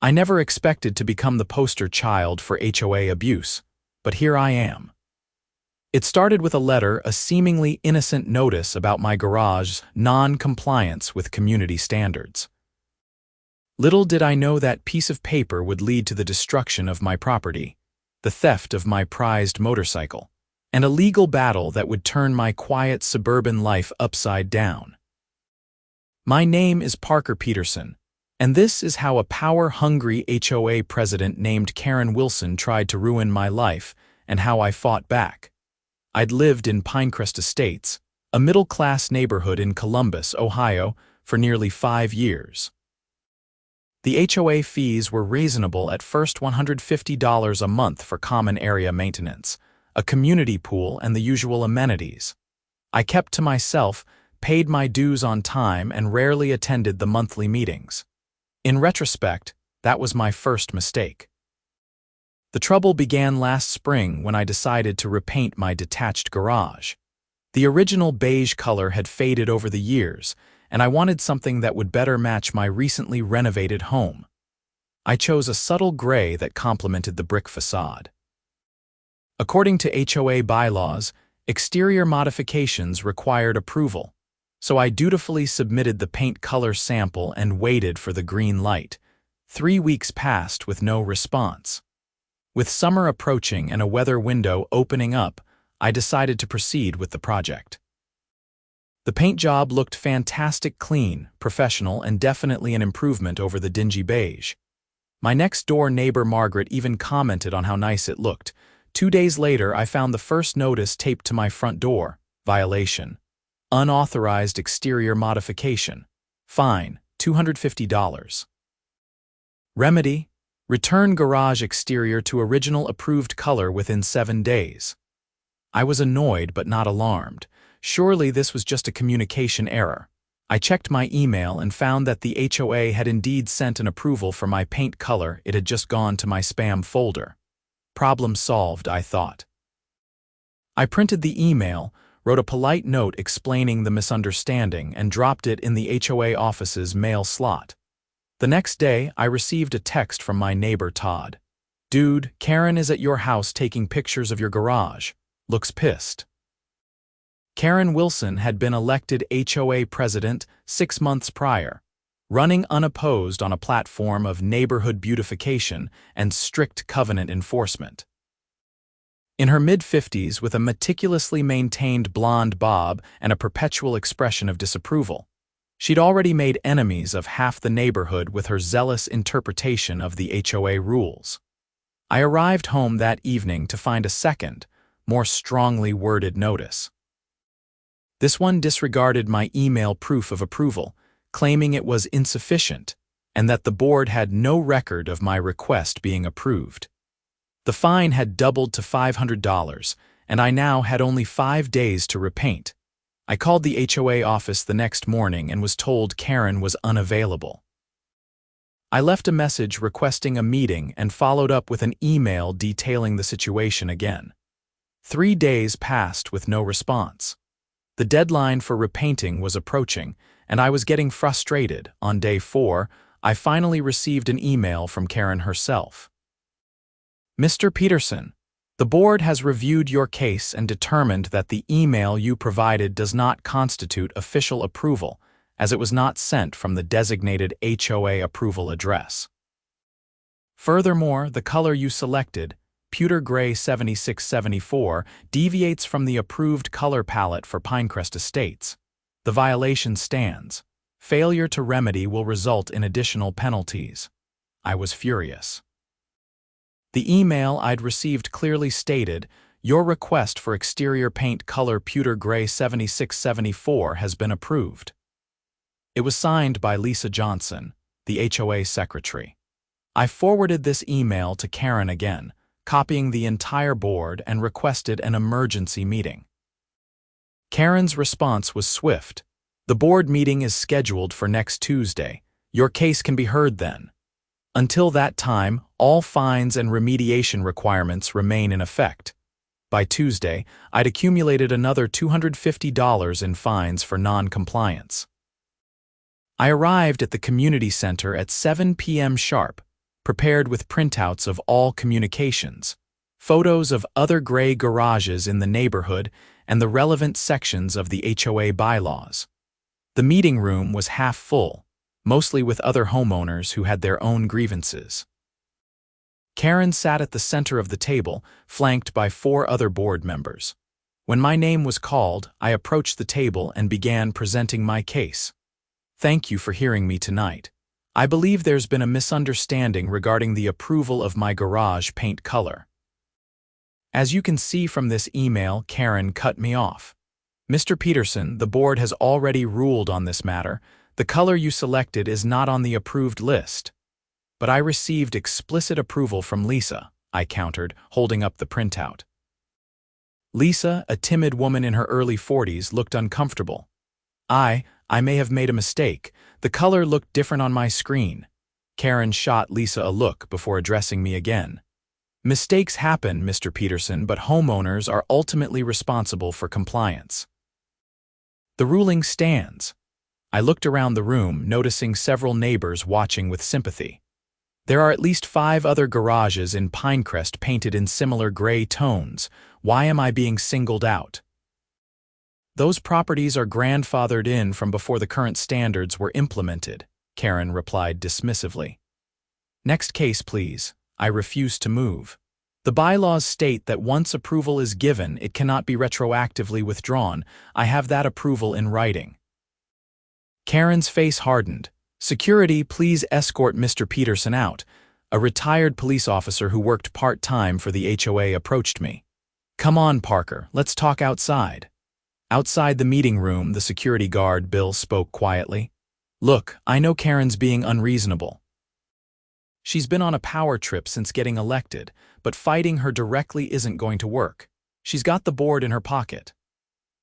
I never expected to become the poster child for HOA abuse, but here I am. It started with a letter, a seemingly innocent notice about my garage's non-compliance with community standards. Little did I know that piece of paper would lead to the destruction of my property, the theft of my prized motorcycle, and a legal battle that would turn my quiet suburban life upside down. My name is Parker Peterson, and this is how a power-hungry HOA president named Karren Wilson tried to ruin my life and how I fought back. I'd lived in Pinecrest Estates, a middle-class neighborhood in Columbus, Ohio, for nearly 5 years. The HOA fees were reasonable at first, $150 a month for common area maintenance, a community pool, and the usual amenities. I kept to myself, paid my dues on time, and rarely attended the monthly meetings. In retrospect, that was my first mistake. The trouble began last spring when I decided to repaint my detached garage. The original beige color had faded over the years, and I wanted something that would better match my recently renovated home. I chose a subtle gray that complemented the brick facade. According to HOA bylaws, exterior modifications required approval, so I dutifully submitted the paint color sample and waited for the green light. 3 weeks passed with no response. With summer approaching and a weather window opening up, I decided to proceed with the project. The paint job looked fantastic, clean, professional, and definitely an improvement over the dingy beige. My next-door neighbor Margaret even commented on how nice it looked. 2 days later, I found the first notice taped to my front door: violation. Unauthorized exterior modification. Fine, $250. Remedy: return garage exterior to original approved color within 7 days. I was annoyed but not alarmed. Surely this was just a communication error. I checked my email and found that the HOA had indeed sent an approval for my paint color. It had just gone to my spam folder. Problem solved, I thought. I printed the email, wrote a polite note explaining the misunderstanding, and dropped it in the HOA office's mail slot. The next day, I received a text from my neighbor Todd. "Dude, Karren is at your house taking pictures of your garage. Looks pissed." Karren Wilson had been elected HOA president 6 months prior, running unopposed on a platform of neighborhood beautification and strict covenant enforcement. In her mid-50s, with a meticulously maintained blonde bob and a perpetual expression of disapproval, she'd already made enemies of half the neighborhood with her zealous interpretation of the HOA rules. I arrived home that evening to find a second, more strongly worded notice. This one disregarded my email proof of approval, claiming it was insufficient and that the board had no record of my request being approved. The fine had doubled to $500, and I now had only 5 days to repaint. I called the HOA office the next morning and was told Karren was unavailable. I left a message requesting a meeting and followed up with an email detailing the situation again. 3 days passed with no response. The deadline for repainting was approaching, and I was getting frustrated. On day 4, I finally received an email from Karren herself. "Mr. Peterson, the board has reviewed your case and determined that the email you provided does not constitute official approval, as it was not sent from the designated HOA approval address. Furthermore, the color you selected, Pewter Gray 7674, deviates from the approved color palette for Pinecrest Estates. The violation stands. Failure to remedy will result in additional penalties." I was furious. The email I'd received clearly stated, "Your request for exterior paint color Pewter Gray 7674 has been approved." It was signed by Lisa Johnson, the HOA secretary. I forwarded this email to Karren again, copying the entire board, and requested an emergency meeting. Karren's response was swift. "The board meeting is scheduled for next Tuesday. Your case can be heard then. Until that time, all fines and remediation requirements remain in effect." By Tuesday, I'd accumulated another $250 in fines for non-compliance. I arrived at the community center at 7 p.m. sharp, prepared with printouts of all communications, photos of other gray garages in the neighborhood, and the relevant sections of the HOA bylaws. The meeting room was half full, mostly with other homeowners who had their own grievances. Karren sat at the center of the table, flanked by 4 other board members. When my name was called, I approached the table and began presenting my case. Thank you for hearing me tonight. I believe there's been a misunderstanding regarding the approval of my garage paint color. As you can see from this email, Karren cut me off. Mr. Peterson, the board has already ruled on this matter. The color you selected is not on the approved list. But I received explicit approval from Lisa, I countered, holding up the printout. Lisa, a timid woman in her early 40s, looked uncomfortable. I may have made a mistake. The color looked different on my screen. Karren shot Lisa a look before addressing me again. Mistakes happen, Mr. Peterson, but homeowners are ultimately responsible for compliance. The ruling stands. I looked around the room, noticing several neighbors watching with sympathy. There are at least 5 other garages in Pinecrest painted in similar gray tones. Why am I being singled out? Those properties are grandfathered in from before the current standards were implemented, Karren replied dismissively. Next case, please. I refuse to move. The bylaws state that once approval is given, it cannot be retroactively withdrawn. I have that approval in writing. Karren's face hardened. Security, please escort Mr. Peterson out. A retired police officer who worked part-time for the HOA approached me. Come on, Parker, let's talk outside. Outside the meeting room, the security guard, Bill, spoke quietly. Look, I know Karren's being unreasonable. She's been on a power trip since getting elected, but fighting her directly isn't going to work. She's got the board in her pocket.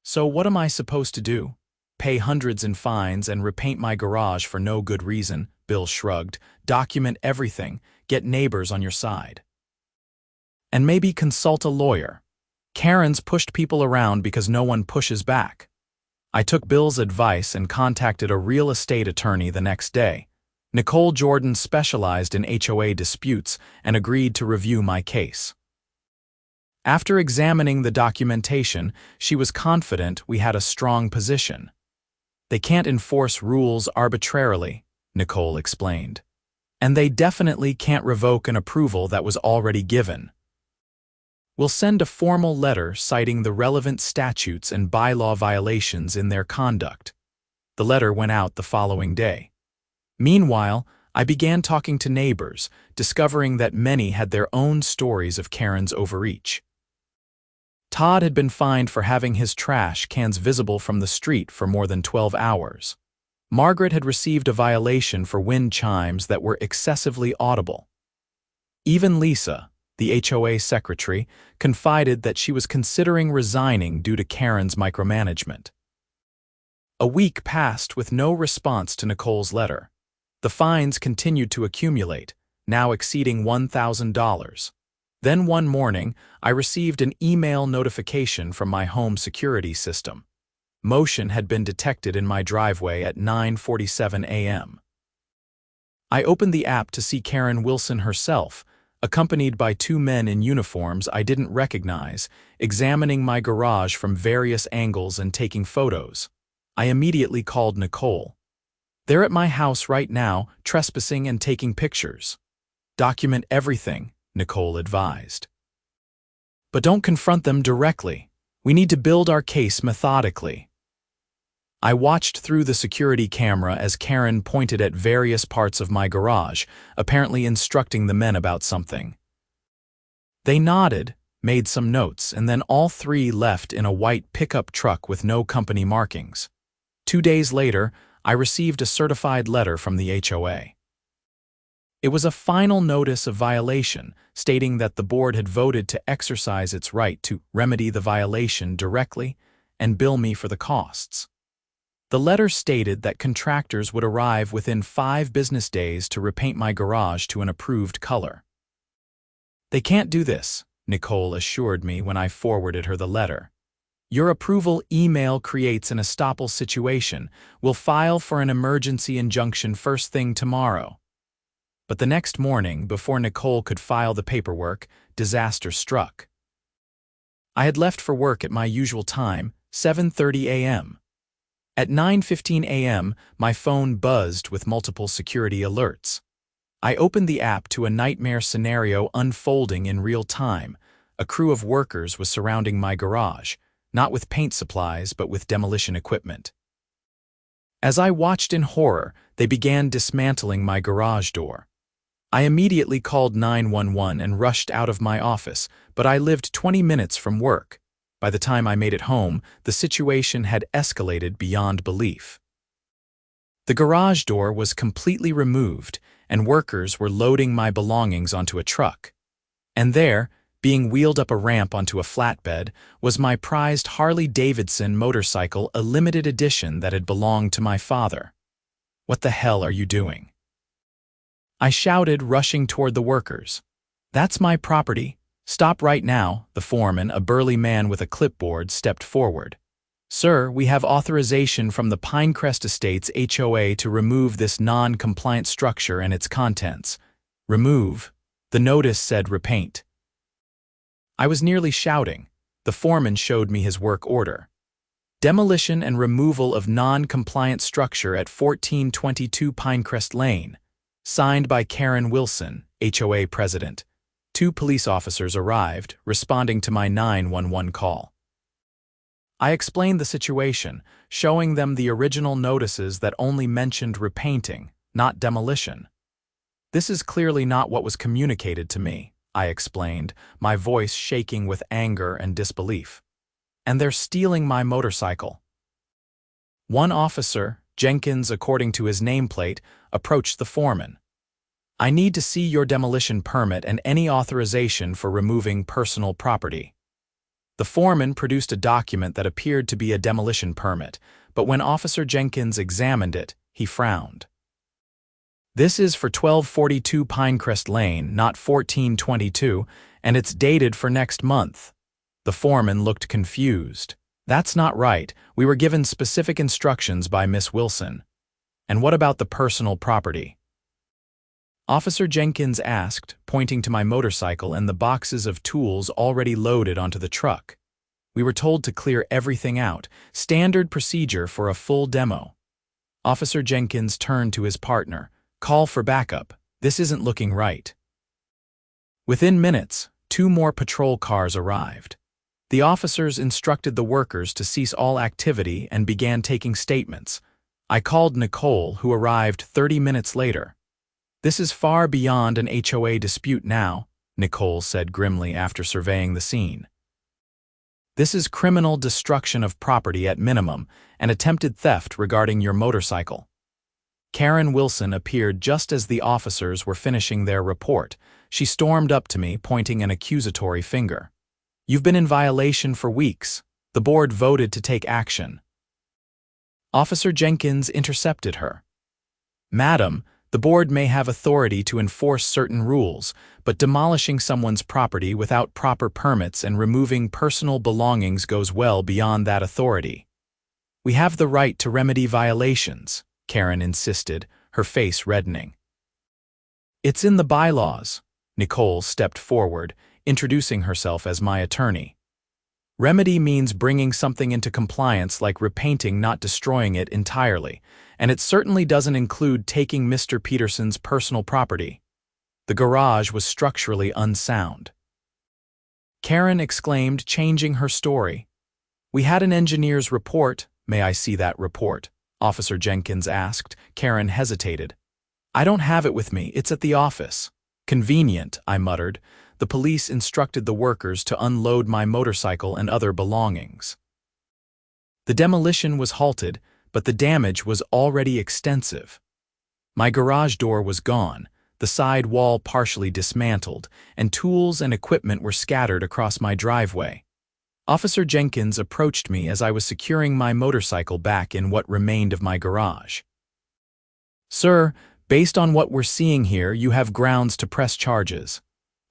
So what am I supposed to do? Pay hundreds in fines and repaint my garage for no good reason, Bill shrugged. Document everything, get neighbors on your side. And maybe consult a lawyer. Karren's pushed people around because no one pushes back. I took Bill's advice and contacted a real estate attorney the next day. Nicole Jordan specialized in HOA disputes and agreed to review my case. After examining the documentation, she was confident we had a strong position. They can't enforce rules arbitrarily, Nicole explained. And they definitely can't revoke an approval that was already given. We'll send a formal letter citing the relevant statutes and bylaw violations in their conduct. The letter went out the following day. Meanwhile, I began talking to neighbors, discovering that many had their own stories of Karren's overreach. Todd had been fined for having his trash cans visible from the street for more than 12 hours. Margaret had received a violation for wind chimes that were excessively audible. Even Lisa, the HOA secretary, confided that she was considering resigning due to Karren's micromanagement. A week passed with no response to Nicole's letter. The fines continued to accumulate, now exceeding $1,000. Then one morning, I received an email notification from my home security system. Motion had been detected in my driveway at 9:47 a.m. I opened the app to see Karren Wilson herself, accompanied by 2 men in uniforms I didn't recognize, examining my garage from various angles and taking photos. I immediately called Nicole. They're at my house right now, trespassing and taking pictures. Document everything, Nicole advised. But don't confront them directly. We need to build our case methodically. I watched through the security camera as Karren pointed at various parts of my garage, apparently instructing the men about something. They nodded, made some notes, and then all 3 left in a white pickup truck with no company markings. 2 days later, I received a certified letter from the HOA. It was a final notice of violation, stating that the board had voted to exercise its right to remedy the violation directly and bill me for the costs. The letter stated that contractors would arrive within 5 business days to repaint my garage to an approved color. They can't do this, Nicole assured me when I forwarded her the letter. Your approval email creates an estoppel situation. We'll file for an emergency injunction first thing tomorrow. But the next morning, before Nicole could file the paperwork, disaster struck. I had left for work at my usual time, 7:30 a.m. At 9:15 a.m., my phone buzzed with multiple security alerts. I opened the app to a nightmare scenario unfolding in real time. A crew of workers was surrounding my garage, not with paint supplies but with demolition equipment. As I watched in horror, they began dismantling my garage door. I immediately called 911 and rushed out of my office, but I lived 20 minutes from work. By the time I made it home, the situation had escalated beyond belief. The garage door was completely removed, and workers were loading my belongings onto a truck. And there, being wheeled up a ramp onto a flatbed, was my prized Harley-Davidson motorcycle, a limited edition that had belonged to my father. "What the hell are you doing?" I shouted, rushing toward the workers. "That's my property. Stop right now." The foreman, a burly man with a clipboard, stepped forward. "Sir, we have authorization from the Pinecrest Estates HOA to remove this non-compliant structure and its contents." "Remove?" The notice said repaint. I was nearly shouting. The foreman showed me his work order. Demolition and removal of non-compliant structure at 1422 Pinecrest Lane. Signed by Karren Wilson, HOA president. 2 police officers arrived, responding to my 911 call. I explained the situation, showing them the original notices that only mentioned repainting, not demolition. "This is clearly not what was communicated to me," I explained, my voice shaking with anger and disbelief. "And they're stealing my motorcycle." One officer, Jenkins according to his nameplate, approached the foreman. "I need to see your demolition permit and any authorization for removing personal property." The foreman produced a document that appeared to be a demolition permit, but when Officer Jenkins examined it, he frowned. "This is for 1242 Pinecrest Lane, not 1422, and it's dated for next month." The foreman looked confused. "That's not right. We were given specific instructions by Miss Wilson." "And what about the personal property?" Officer Jenkins asked, pointing to my motorcycle and the boxes of tools already loaded onto the truck. "We were told to clear everything out, standard procedure for a full demo." Officer Jenkins turned to his partner. "Call for backup. This isn't looking right." Within minutes, 2 more patrol cars arrived. The officers instructed the workers to cease all activity and began taking statements. I called Nicole, who arrived 30 minutes later. "This is far beyond an HOA dispute now," Nicole said grimly after surveying the scene. "This is criminal destruction of property at minimum and attempted theft regarding your motorcycle." Karren Wilson appeared just as the officers were finishing their report. She stormed up to me, pointing an accusatory finger. "You've been in violation for weeks. The board voted to take action." Officer Jenkins intercepted her. "Madam, the board may have authority to enforce certain rules, but demolishing someone's property without proper permits and removing personal belongings goes well beyond that authority." "We have the right to remedy violations," Karren insisted, her face reddening. "It's in the bylaws." Nicole stepped forward, introducing herself as my attorney. "Remedy means bringing something into compliance like repainting, not destroying it entirely, and it certainly doesn't include taking Mr. Peterson's personal property. The garage was structurally unsound." Karren exclaimed, changing her story. "We had an engineer's report." "May I see that report?" Officer Jenkins asked. Karren hesitated. "I don't have it with me. It's at the office." "Convenient," I muttered. The police instructed the workers to unload my motorcycle and other belongings. The demolition was halted, but the damage was already extensive. My garage door was gone, the side wall partially dismantled, and tools and equipment were scattered across my driveway. Officer Jenkins approached me as I was securing my motorcycle back in what remained of my garage. "Sir, based on what we're seeing here, you have grounds to press charges.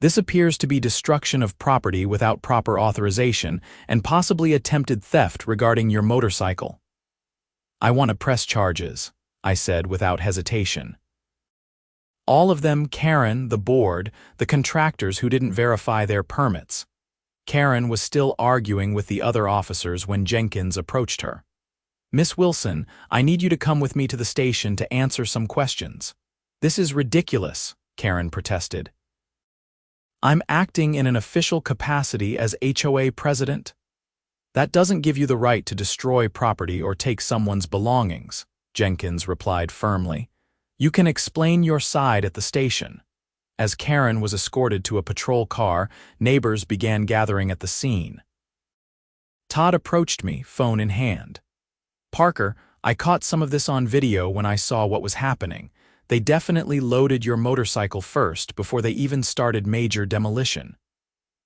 This appears to be destruction of property without proper authorization and possibly attempted theft regarding your motorcycle." "I want to press charges," I said without hesitation. All of them Karren, the board, the contractors who didn't verify their permits. Karren was still arguing with the other officers when Jenkins approached her. "Miss Wilson, I need you to come with me to the station to answer some questions." "This is ridiculous," Karren protested. "I'm acting in an official capacity as HOA president." "That doesn't give you the right to destroy property or take someone's belongings," Jenkins replied firmly. "You can explain your side at the station." As Karren was escorted to a patrol car, neighbors began gathering at the scene. Todd approached me, phone in hand. "Parker, I caught some of this on video when I saw what was happening. They definitely loaded your motorcycle first before they even started major demolition."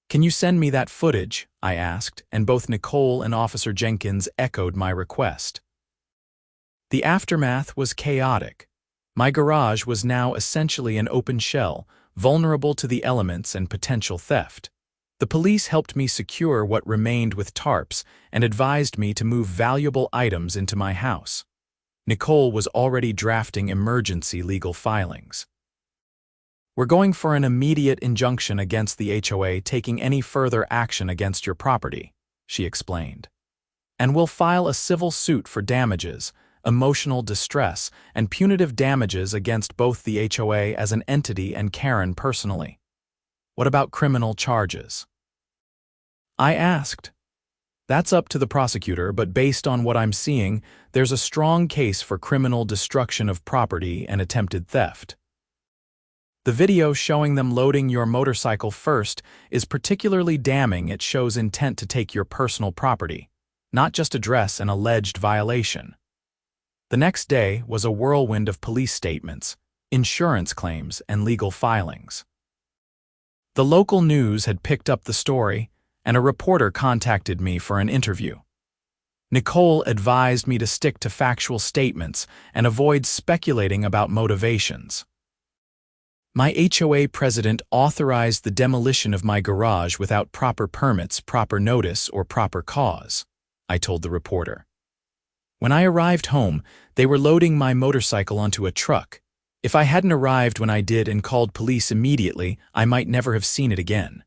"Can you send me that footage?" I asked, and both Nicole and Officer Jenkins echoed my request. The aftermath was chaotic. My garage was now essentially an open shell, vulnerable to the elements and potential theft. The police helped me secure what remained with tarps and advised me to move valuable items into my house. Nicole was already drafting emergency legal filings. "We're going for an immediate injunction against the HOA taking any further action against your property," she explained. "And we'll file a civil suit for damages, emotional distress, and punitive damages against both the HOA as an entity and Karren personally." "What about criminal charges?" I asked. "That's up to the prosecutor, but based on what I'm seeing, there's a strong case for criminal destruction of property and attempted theft. The video showing them loading your motorcycle first is particularly damning. It shows intent to take your personal property, not just address an alleged violation." The next day was a whirlwind of police statements, insurance claims, and legal filings. The local news had picked up the story, and a reporter contacted me for an interview. Nicole advised me to stick to factual statements and avoid speculating about motivations. "My HOA president authorized the demolition of my garage without proper permits, proper notice, or proper cause," I told the reporter. "When I arrived home, they were loading my motorcycle onto a truck. If I hadn't arrived when I did and called police immediately, I might never have seen it again."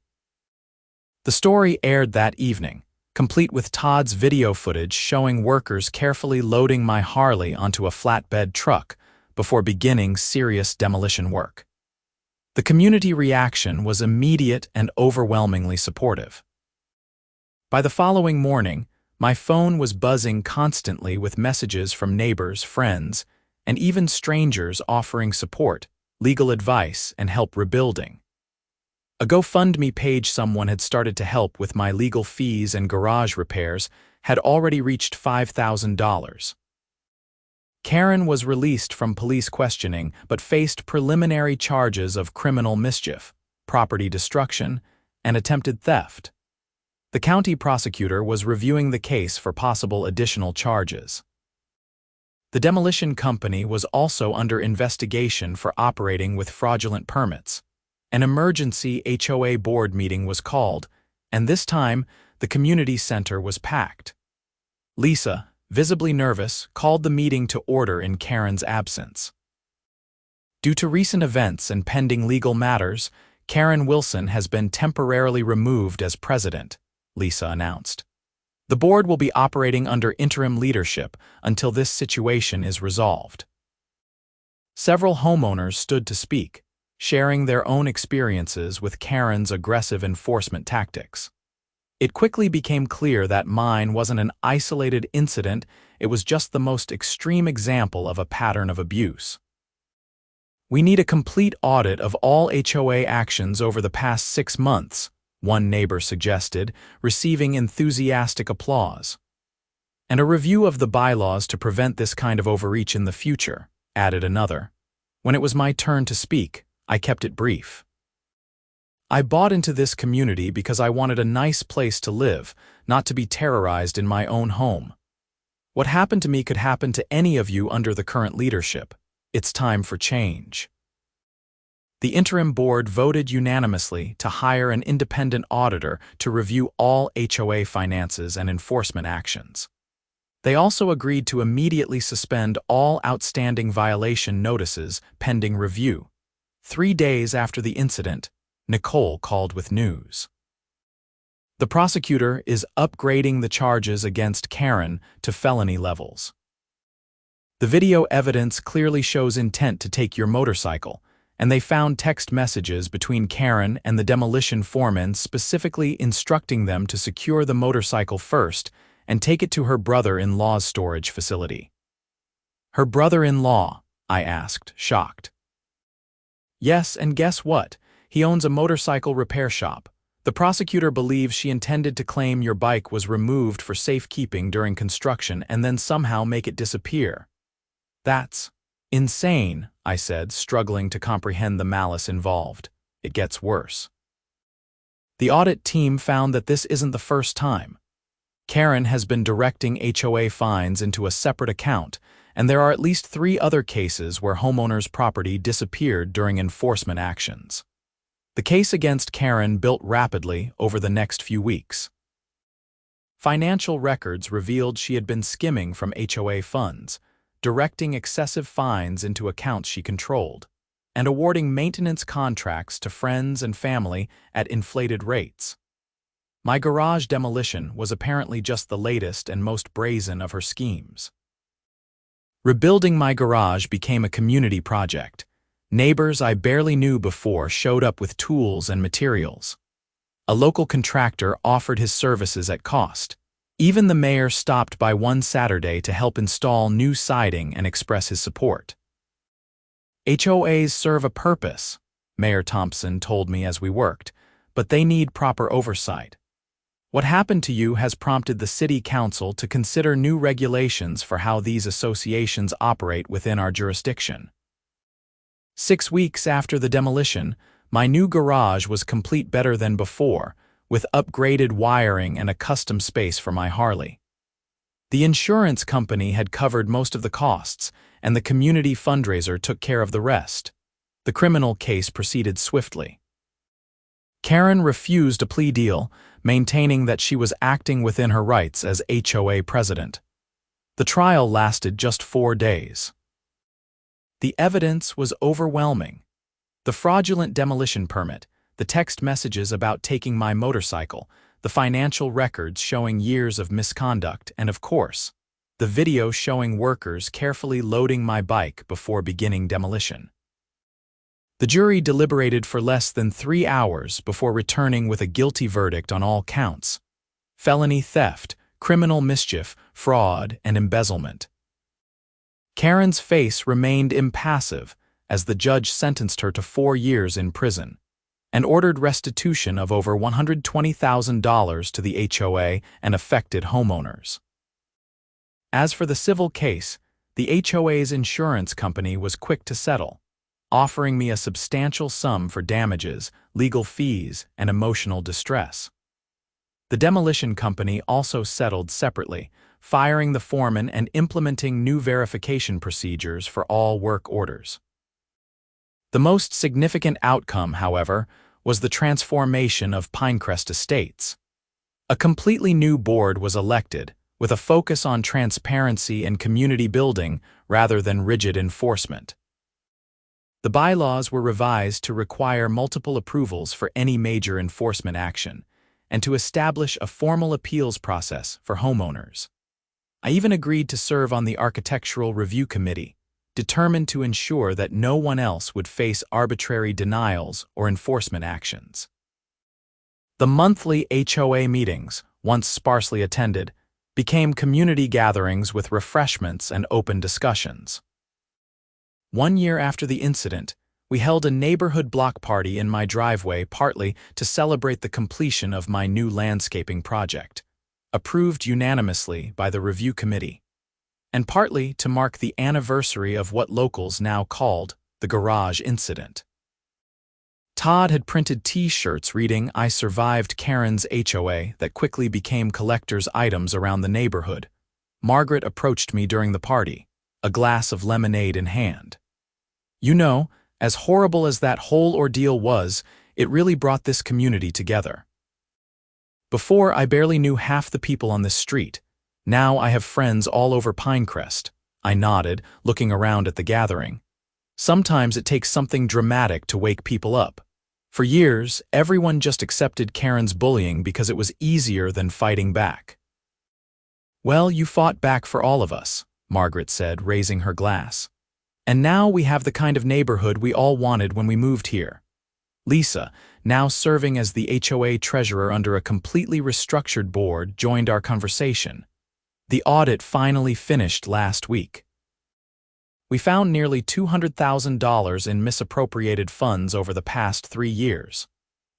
The story aired that evening, complete with Todd's video footage showing workers carefully loading my Harley onto a flatbed truck before beginning serious demolition work. The community reaction was immediate and overwhelmingly supportive. By the following morning, my phone was buzzing constantly with messages from neighbors, friends, and even strangers offering support, legal advice, and help rebuilding. A GoFundMe page someone had started to help with my legal fees and garage repairs had already reached $5,000. Karren was released from police questioning but faced preliminary charges of criminal mischief, property destruction, and attempted theft. The county prosecutor was reviewing the case for possible additional charges. The demolition company was also under investigation for operating with fraudulent permits. An emergency HOA board meeting was called, and this time, the community center was packed. Lisa, visibly nervous, called the meeting to order in Karren's absence. "Due to recent events and pending legal matters, Karren Wilson has been temporarily removed as president," Lisa announced. "The board will be operating under interim leadership until this situation is resolved." Several homeowners stood to speak, sharing their own experiences with Karren's aggressive enforcement tactics. It quickly became clear that mine wasn't an isolated incident, it was just the most extreme example of a pattern of abuse. "We need a complete audit of all HOA actions over the past 6 months, one neighbor suggested, receiving enthusiastic applause. "And a review of the bylaws to prevent this kind of overreach in the future," added another. When it was my turn to speak, I kept it brief. "I bought into this community because I wanted a nice place to live, not to be terrorized in my own home. What happened to me could happen to any of you under the current leadership. It's time for change." The interim board voted unanimously to hire an independent auditor to review all HOA finances and enforcement actions. They also agreed to immediately suspend all outstanding violation notices pending review. 3 days after the incident, Nicole called with news. The prosecutor is upgrading the charges against Karren to felony levels. The video evidence clearly shows intent to take your motorcycle, and they found text messages between Karren and the demolition foreman specifically instructing them to secure the motorcycle first and take it to her brother-in-law's storage facility. Her brother-in-law? I asked, shocked. Yes, and guess what? He owns a motorcycle repair shop. The prosecutor believes she intended to claim your bike was removed for safekeeping during construction and then somehow make it disappear. That's insane, I said, struggling to comprehend the malice involved. It gets worse. The audit team found that this isn't the first time. Karren has been directing HOA fines into a separate account, and there are at least 3 other cases where homeowners' property disappeared during enforcement actions. The case against Karren built rapidly over the next few weeks. Financial records revealed she had been skimming from HOA funds, directing excessive fines into accounts she controlled, and awarding maintenance contracts to friends and family at inflated rates. My garage demolition was apparently just the latest and most brazen of her schemes. Rebuilding my garage became a community project. Neighbors I barely knew before showed up with tools and materials. A local contractor offered his services at cost. Even the mayor stopped by one Saturday to help install new siding and express his support. HOAs serve a purpose, Mayor Thompson told me as we worked, but they need proper oversight. What happened to you has prompted the City Council to consider new regulations for how these associations operate within our jurisdiction. 6 weeks after the demolition, my new garage was complete better than before, with upgraded wiring and a custom space for my Harley. The insurance company had covered most of the costs, and the community fundraiser took care of the rest. The criminal case proceeded swiftly. Karren refused a plea deal, maintaining that she was acting within her rights as HOA president. The trial lasted just 4 days. The evidence was overwhelming. The fraudulent demolition permit, the text messages about taking my motorcycle, the financial records showing years of misconduct, and of course, the video showing workers carefully loading my bike before beginning demolition. The jury deliberated for less than 3 hours before returning with a guilty verdict on all counts: felony theft, criminal mischief, fraud, and embezzlement. Karren's face remained impassive as the judge sentenced her to 4 years in prison and ordered restitution of over $120,000 to the HOA and affected homeowners. As for the civil case, the HOA's insurance company was quick to settle, offering me a substantial sum for damages, legal fees, and emotional distress. The demolition company also settled separately, firing the foreman and implementing new verification procedures for all work orders. The most significant outcome, however, was the transformation of Pinecrest Estates. A completely new board was elected, with a focus on transparency and community building rather than rigid enforcement. The bylaws were revised to require multiple approvals for any major enforcement action, and to establish a formal appeals process for homeowners. I even agreed to serve on the Architectural Review Committee, determined to ensure that no one else would face arbitrary denials or enforcement actions. The monthly HOA meetings, once sparsely attended, became community gatherings with refreshments and open discussions. 1 year after the incident, we held a neighborhood block party in my driveway, partly to celebrate the completion of my new landscaping project, approved unanimously by the review committee, and partly to mark the anniversary of what locals now called the garage incident. Todd had printed T-shirts reading "I survived Karren's HOA" that quickly became collector's items around the neighborhood. Margaret approached me during the party, a glass of lemonade in hand. You know, as horrible as that whole ordeal was, it really brought this community together. Before, I barely knew half the people on this street. Now I have friends all over Pinecrest. I nodded, looking around at the gathering. Sometimes it takes something dramatic to wake people up. For years, everyone just accepted Karren's bullying because it was easier than fighting back. "Well, you fought back for all of us," Margaret said, raising her glass. "And now we have the kind of neighborhood we all wanted when we moved here." Lisa, now serving as the HOA treasurer under a completely restructured board, joined our conversation. The audit finally finished last week. "We found nearly $200,000 in misappropriated funds over the past 3 years.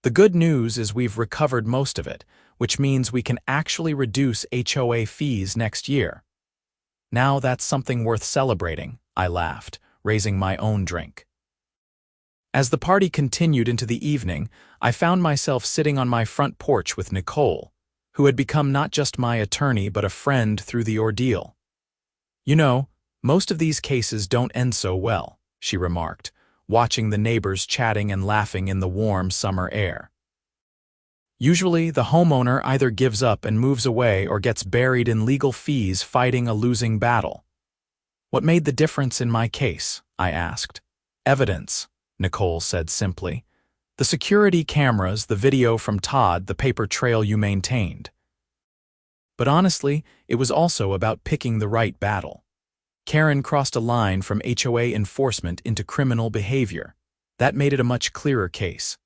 The good news is we've recovered most of it, which means we can actually reduce HOA fees next year." "Now that's something worth celebrating," I laughed, raising my own drink. As the party continued into the evening, I found myself sitting on my front porch with Nicole, who had become not just my attorney but a friend through the ordeal. "You know, most of these cases don't end so well," she remarked, watching the neighbors chatting and laughing in the warm summer air. "Usually, the homeowner either gives up and moves away or gets buried in legal fees fighting a losing battle." "What made the difference in my case?" I asked. "Evidence," Nicole said simply. "The security cameras, the video from Todd, the paper trail you maintained." But honestly, it was also about picking the right battle. Karren crossed a line from HOA enforcement into criminal behavior. That made it a much clearer case.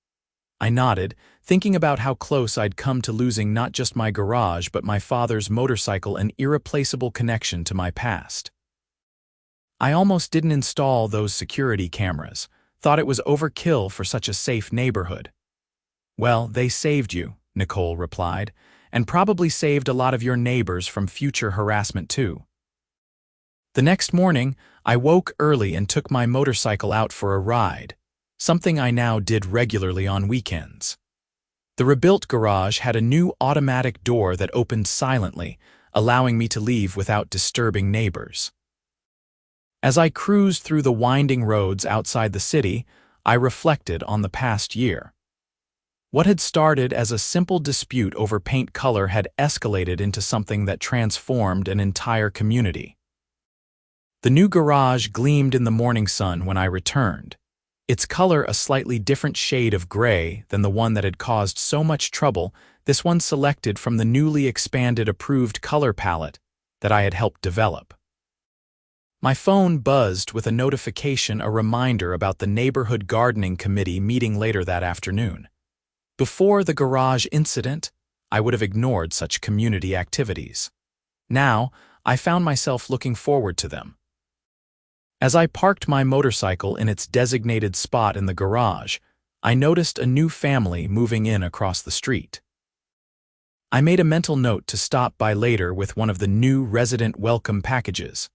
I nodded, thinking about how close I'd come to losing not just my garage but my father's motorcycle, an irreplaceable connection to my past. "I almost didn't install those security cameras. Thought it was overkill for such a safe neighborhood." "Well, they saved you," Nicole replied, "and probably saved a lot of your neighbors from future harassment too." The next morning, I woke early and took my motorcycle out for a ride, something I now did regularly on weekends. The rebuilt garage had a new automatic door that opened silently, allowing me to leave without disturbing neighbors. As I cruised through the winding roads outside the city, I reflected on the past year. What had started as a simple dispute over paint color had escalated into something that transformed an entire community. The new garage gleamed in the morning sun when I returned, its color a slightly different shade of gray than the one that had caused so much trouble, this one selected from the newly expanded approved color palette that I had helped develop. My phone buzzed with a notification, a reminder about the neighborhood gardening committee meeting later that afternoon. Before the garage incident, I would have ignored such community activities. Now, I found myself looking forward to them. As I parked my motorcycle in its designated spot in the garage, I noticed a new family moving in across the street. I made a mental note to stop by later with one of the new resident welcome packages.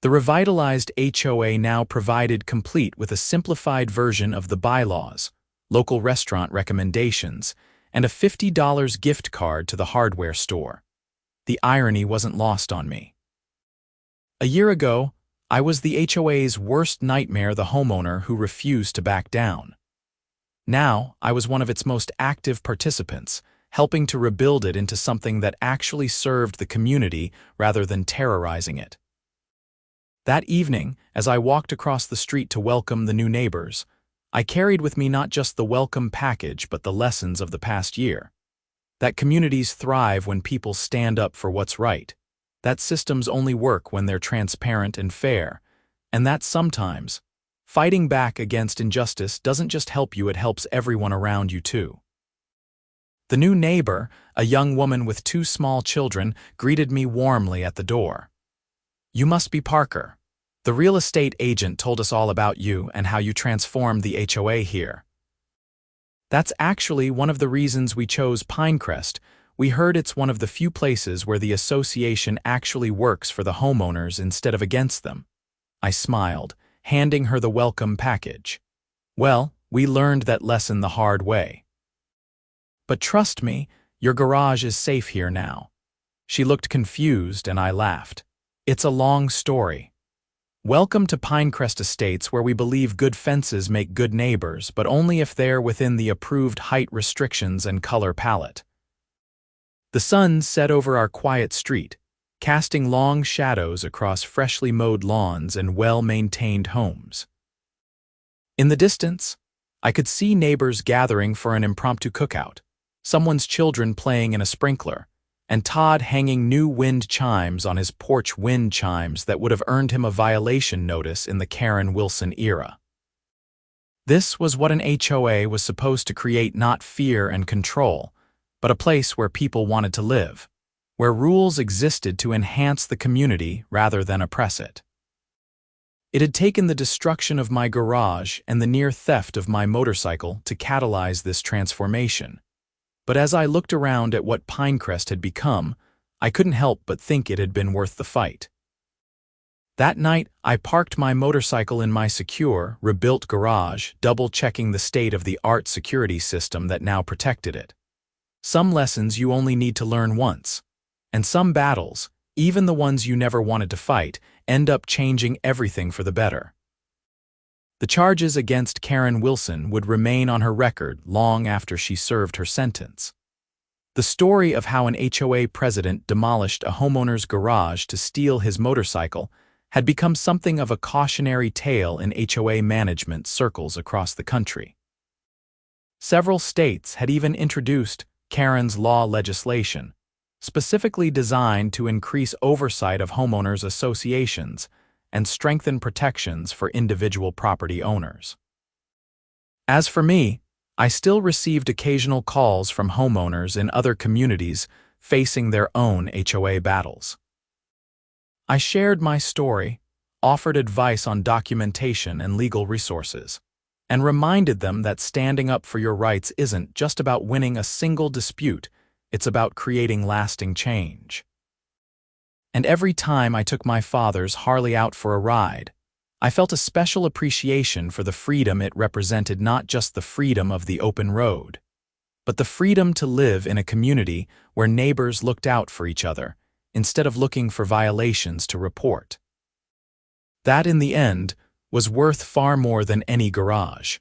The revitalized HOA now provided complete with a simplified version of the bylaws, local restaurant recommendations, and a $50 gift card to the hardware store. The irony wasn't lost on me. A year ago, I was the HOA's worst nightmare, the homeowner who refused to back down. Now, I was one of its most active participants, helping to rebuild it into something that actually served the community rather than terrorizing it. That evening, as I walked across the street to welcome the new neighbors, I carried with me not just the welcome package but the lessons of the past year. That communities thrive when people stand up for what's right. That systems only work when they're transparent and fair. And that sometimes, fighting back against injustice doesn't just help you, it helps everyone around you too. The new neighbor, a young woman with 2 small children, greeted me warmly at the door. "You must be Parker. The real estate agent told us all about you and how you transformed the HOA here." "That's actually one of the reasons we chose Pinecrest. We heard it's one of the few places where the association actually works for the homeowners instead of against them." I smiled, handing her the welcome package. "Well, we learned that lesson the hard way. But trust me, your garage is safe here now." She looked confused and I laughed. "It's a long story. Welcome to Pinecrest Estates, where we believe good fences make good neighbors, but only if they're within the approved height restrictions and color palette." The sun set over our quiet street, casting long shadows across freshly mowed lawns and well-maintained homes. In the distance, I could see neighbors gathering for an impromptu cookout, someone's children playing in a sprinkler, and Todd hanging new wind chimes on his porch, wind chimes that would have earned him a violation notice in the Karren Wilson era. This was what an HOA was supposed to create: not fear and control, but a place where people wanted to live, where rules existed to enhance the community rather than oppress it. It had taken the destruction of my garage and the near theft of my motorcycle to catalyze this transformation. But as I looked around at what Pinecrest had become, I couldn't help but think it had been worth the fight. That night, I parked my motorcycle in my secure, rebuilt garage, double-checking the state-of-the-art security system that now protected it. Some lessons you only need to learn once, and some battles, even the ones you never wanted to fight, end up changing everything for the better. The charges against Karren Wilson would remain on her record long after she served her sentence. The story of how an HOA president demolished a homeowner's garage to steal his motorcycle had become something of a cautionary tale in HOA management circles across the country. Several states had even introduced Karren's law legislation, specifically designed to increase oversight of homeowners associations and strengthen protections for individual property owners. As for me, I still received occasional calls from homeowners in other communities facing their own HOA battles. I shared my story, offered advice on documentation and legal resources, and reminded them that standing up for your rights isn't just about winning a single dispute, it's about creating lasting change. And every time I took my father's Harley out for a ride, I felt a special appreciation for the freedom it represented: not just the freedom of the open road, but the freedom to live in a community where neighbors looked out for each other instead of looking for violations to report. That, in the end, was worth far more than any garage.